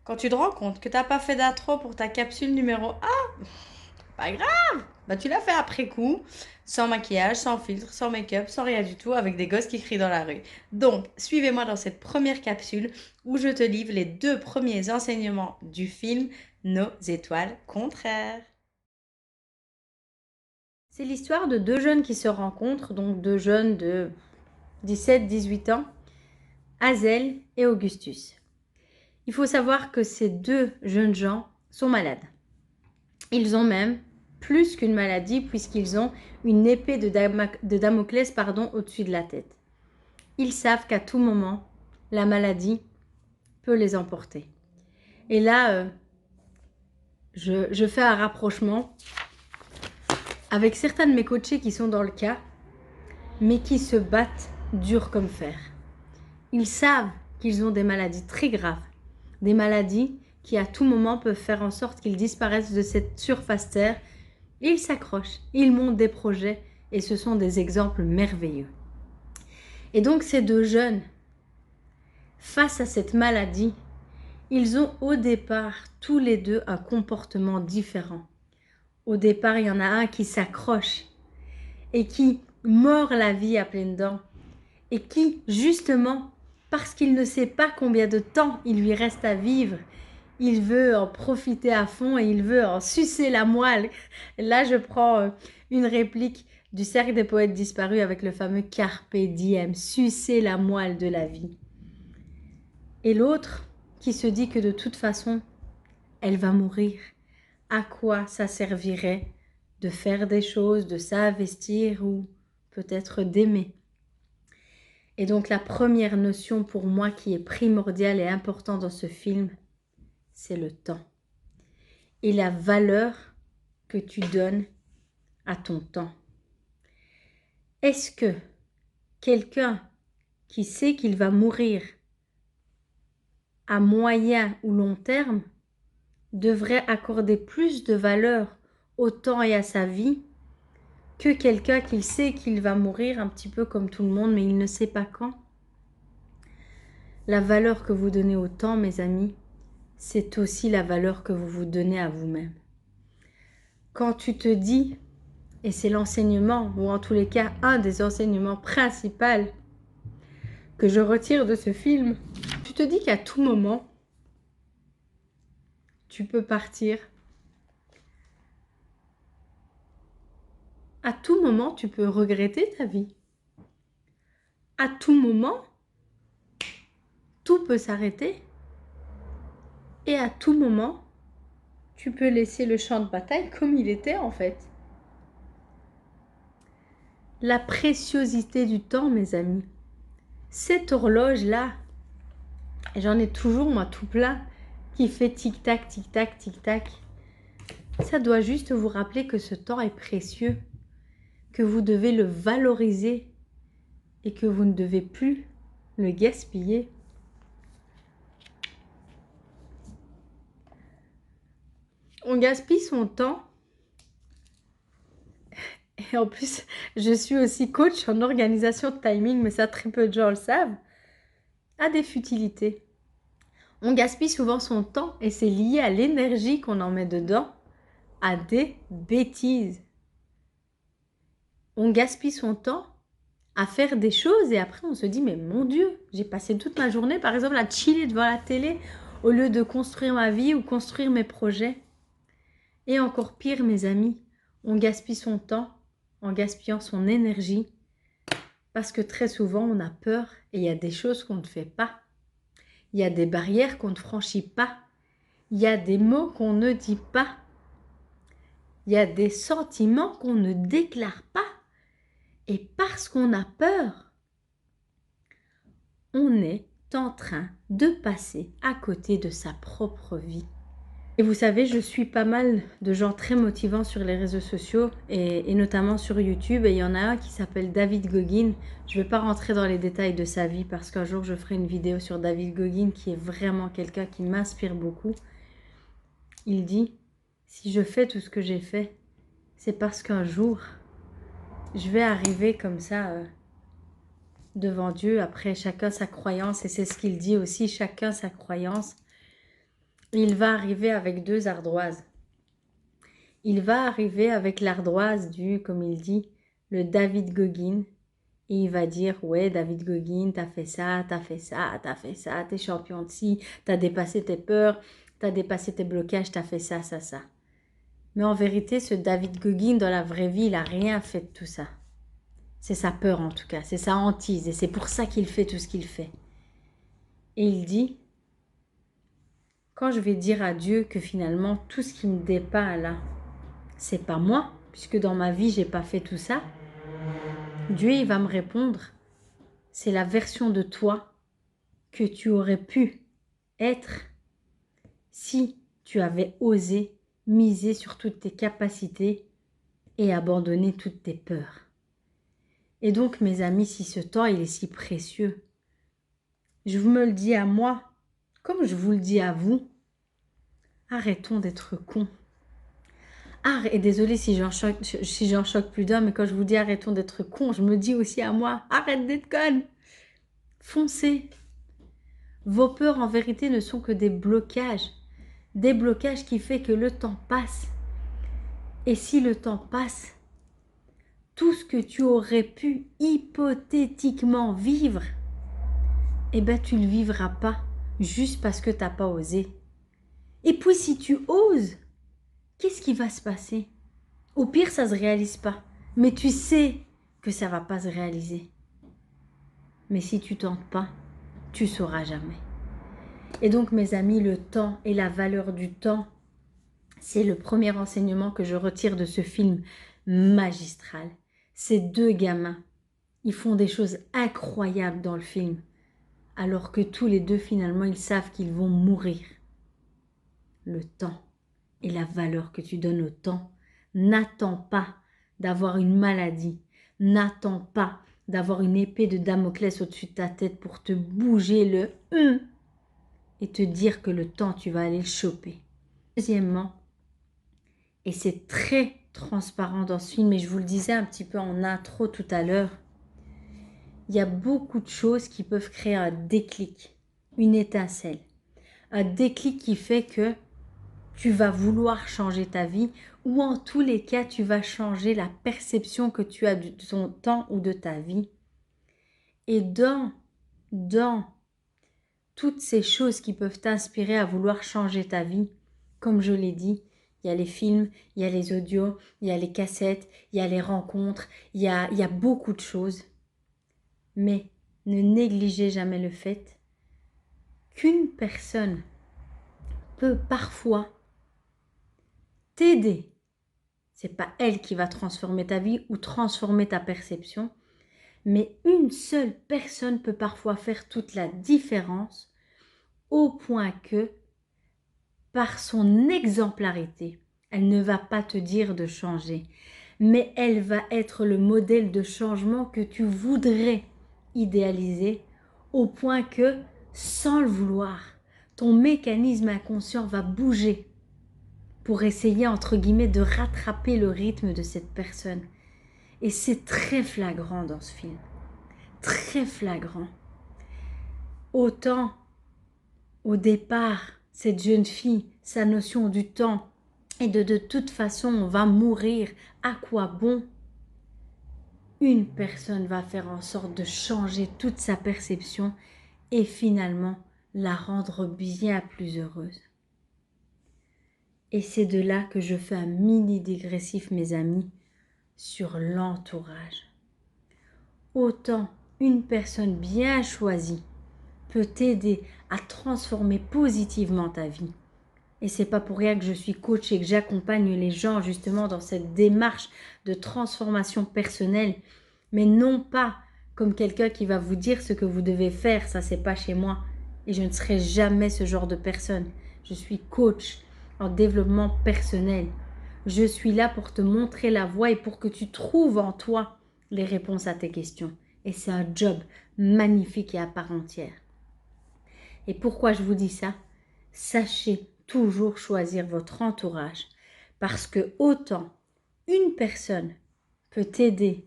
Quand tu te rends compte que tu n'as pas fait d'intro pour ta capsule numéro 1, pas grave, bah tu l'as fait après coup, sans maquillage, sans filtre, sans make-up, sans rien du tout, avec des gosses qui crient dans la rue. Donc, suivez-moi dans cette première capsule où je te livre les 2 premiers enseignements du film Nos étoiles contraires. C'est l'histoire de 2 jeunes qui se rencontrent, donc 2 jeunes de 17-18 ans, Hazel et Augustus. Il faut savoir que ces 2 jeunes gens sont malades. Ils ont même plus qu'une maladie puisqu'ils ont une épée de Damoclès au-dessus de la tête. Ils savent qu'à tout moment, la maladie peut les emporter. Et là, je fais un rapprochement avec certains de mes coachés qui sont dans le cas, mais qui se battent dur comme fer. Ils savent qu'ils ont des maladies très graves, des maladies qui à tout moment peuvent faire en sorte qu'ils disparaissent de cette surface terre. Ils s'accrochent, ils montent des projets et ce sont des exemples merveilleux. Et donc ces 2 jeunes, face à cette maladie, ils ont au départ tous les 2 un comportement différent. Au départ, il y en a un qui s'accroche et qui mord la vie à pleines dents et qui, justement, parce qu'il ne sait pas combien de temps il lui reste à vivre, il veut en profiter à fond et il veut en sucer la moelle. Là, je prends une réplique du Cercle des poètes disparus avec le fameux Carpe diem, sucer la moelle de la vie. Et l'autre qui se dit que de toute façon, elle va mourir. À quoi ça servirait de faire des choses, de s'investir ou peut-être d'aimer? Et donc la première notion pour moi qui est primordiale et importante dans ce film, c'est le temps. Et la valeur que tu donnes à ton temps. Est-ce que quelqu'un qui sait qu'il va mourir à moyen ou long terme devrait accorder plus de valeur au temps et à sa vie que quelqu'un qui sait qu'il va mourir un petit peu comme tout le monde, mais il ne sait pas quand? La valeur que vous donnez au temps, mes amis, c'est aussi la valeur que vous vous donnez à vous-même. Quand tu te dis, et c'est l'enseignement, ou en tous les cas un des enseignements principaux que je retire de ce film, tu te dis qu'à tout moment, tu peux partir. À tout moment, tu peux regretter ta vie. À tout moment, tout peut s'arrêter. Et à tout moment, tu peux laisser le champ de bataille comme il était en fait. La préciosité du temps, mes amis. Cette horloge-là, j'en ai toujours moi tout plein, qui fait tic-tac, tic-tac, tic-tac. Ça doit juste vous rappeler que ce temps est précieux, que vous devez le valoriser et que vous ne devez plus le gaspiller. On gaspille son temps. Et en plus, je suis aussi coach en organisation de timing, mais ça très peu de gens le savent, à des futilités. On gaspille souvent son temps et c'est lié à l'énergie qu'on en met dedans, à des bêtises. On gaspille son temps à faire des choses et après on se dit mais mon Dieu, j'ai passé toute ma journée par exemple à chiller devant la télé au lieu de construire ma vie ou construire mes projets. Et encore pire mes amis, on gaspille son temps en gaspillant son énergie parce que très souvent on a peur et il y a des choses qu'on ne fait pas. Il y a des barrières qu'on ne franchit pas. Il y a des mots qu'on ne dit pas. Il y a des sentiments qu'on ne déclare pas. Et parce qu'on a peur, on est en train de passer à côté de sa propre vie. Et vous savez, je suis pas mal de gens très motivants sur les réseaux sociaux et notamment sur YouTube. Et il y en a un qui s'appelle David Goggin. Je ne vais pas rentrer dans les détails de sa vie parce qu'un jour je ferai une vidéo sur David Goggin qui est vraiment quelqu'un qui m'inspire beaucoup. Il dit, si je fais tout ce que j'ai fait, c'est parce qu'un jour, je vais arriver comme ça devant Dieu. Après, chacun sa croyance et c'est ce qu'il dit aussi, chacun sa croyance. il va arriver avec 2 ardoises. Il va arriver avec l'ardoise du, comme il dit, le David Goggin. Et il va dire, ouais, David Goggin, t'as fait ça, t'as fait ça, t'as fait ça, t'es champion de ci, t'as dépassé tes peurs, t'as dépassé tes blocages, t'as fait ça, ça, ça. Mais en vérité, ce David Goggin, dans la vraie vie, il n'a rien fait de tout ça. C'est sa peur en tout cas, c'est sa hantise. Et c'est pour ça qu'il fait tout ce qu'il fait. Et il dit, quand je vais dire à Dieu que finalement, tout ce qui me dépeint là, c'est pas moi, puisque dans ma vie, j'ai pas fait tout ça, Dieu, il va me répondre, c'est la version de toi que tu aurais pu être si tu avais osé miser sur toutes tes capacités et abandonner toutes tes peurs. Et donc, mes amis, si ce temps, il est si précieux, je me le dis à moi, comme je vous le dis à vous, arrêtons d'être cons. Et désolé si j'en choque plus d'un, mais quand je vous dis arrêtons d'être cons, je me dis aussi à moi, arrête d'être conne. Foncez. Vos peurs, en vérité, ne sont que des blocages qui fait que le temps passe. Et si le temps passe, tout ce que tu aurais pu hypothétiquement vivre, eh ben tu ne le vivras pas juste parce que tu n'as pas osé. Et puis si tu oses, qu'est-ce qui va se passer? Au pire, ça ne se réalise pas. Mais tu sais que ça ne va pas se réaliser. Mais si tu tentes pas, tu ne sauras jamais. Et donc, mes amis, le temps et la valeur du temps, c'est le premier enseignement que je retire de ce film magistral. Ces 2 gamins, ils font des choses incroyables dans le film, alors que tous les 2, finalement, ils savent qu'ils vont mourir. Le temps et la valeur que tu donnes au temps. N'attends pas d'avoir une maladie. N'attends pas d'avoir une épée de Damoclès au-dessus de ta tête pour te bouger le et te dire que le temps, tu vas aller le choper. Deuxièmement, et c'est très transparent dans ce film, et je vous le disais un petit peu en intro tout à l'heure, il y a beaucoup de choses qui peuvent créer un déclic, une étincelle. Un déclic qui fait que tu vas vouloir changer ta vie ou en tous les cas, tu vas changer la perception que tu as de ton temps ou de ta vie. Et dans toutes ces choses qui peuvent t'inspirer à vouloir changer ta vie, comme je l'ai dit, il y a les films, il y a les audios, il y a les cassettes, il y a les rencontres, il y a beaucoup de choses. Mais ne négligez jamais le fait qu'une personne peut parfois t'aider. C'est pas elle qui va transformer ta vie ou transformer ta perception, mais une seule personne peut parfois faire toute la différence au point que, par son exemplarité, elle ne va pas te dire de changer, mais elle va être le modèle de changement que tu voudrais idéaliser au point que, sans le vouloir, ton mécanisme inconscient va bouger pour essayer, entre guillemets, de rattraper le rythme de cette personne. Et c'est très flagrant dans ce film. Très flagrant. Autant, au départ, cette jeune fille, sa notion du temps, et de toute façon, on va mourir, à quoi bon? Une personne va faire en sorte de changer toute sa perception et finalement la rendre bien plus heureuse. Et c'est de là que je fais un mini dégressif, mes amis, sur l'entourage. Autant une personne bien choisie peut t'aider à transformer positivement ta vie. Et c'est pas pour rien que je suis coach et que j'accompagne les gens justement dans cette démarche de transformation personnelle, mais non pas comme quelqu'un qui va vous dire ce que vous devez faire, ça c'est pas chez moi. Et je ne serai jamais ce genre de personne. Je suis coach en développement personnel. Je suis là pour te montrer la voie et pour que tu trouves en toi les réponses à tes questions. Et c'est un job magnifique et à part entière. Et pourquoi je vous dis ça? Sachez toujours choisir votre entourage parce que autant une personne peut t'aider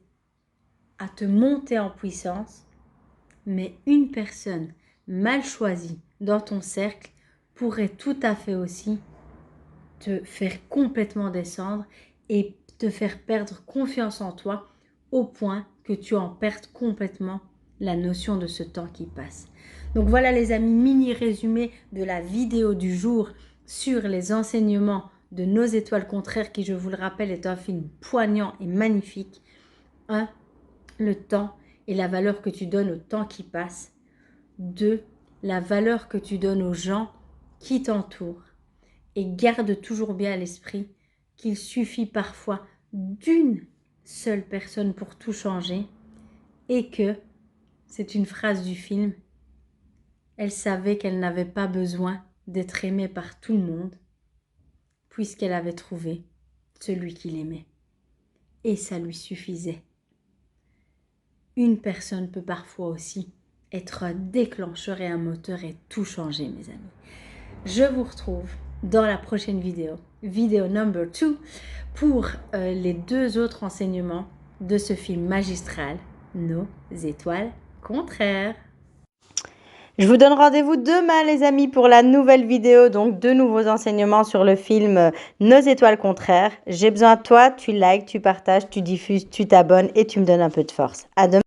à te monter en puissance, mais une personne mal choisie dans ton cercle pourrait tout à fait aussi te faire complètement descendre et te faire perdre confiance en toi au point que tu en perdes complètement la notion de ce temps qui passe. Donc voilà les amis, mini résumé de la vidéo du jour sur les enseignements de Nos étoiles contraires qui, je vous le rappelle, est un film poignant et magnifique. 1. Le temps et la valeur que tu donnes au temps qui passe. 2. La valeur que tu donnes aux gens qui t'entourent. Et garde toujours bien à l'esprit qu'il suffit parfois d'une seule personne pour tout changer et que, c'est une phrase du film, elle savait qu'elle n'avait pas besoin d'être aimée par tout le monde puisqu'elle avait trouvé celui qui l'aimait. Et ça lui suffisait. Une personne peut parfois aussi être un déclencheur et un moteur et tout changer, mes amis. Je vous retrouve dans la prochaine vidéo, vidéo number 2, pour les 2 autres enseignements de ce film magistral, Nos étoiles contraires. Je vous donne rendez-vous demain les amis pour la nouvelle vidéo, donc 2 nouveaux enseignements sur le film Nos étoiles contraires. J'ai besoin de toi, tu likes, tu partages, tu diffuses, tu t'abonnes et tu me donnes un peu de force. À demain.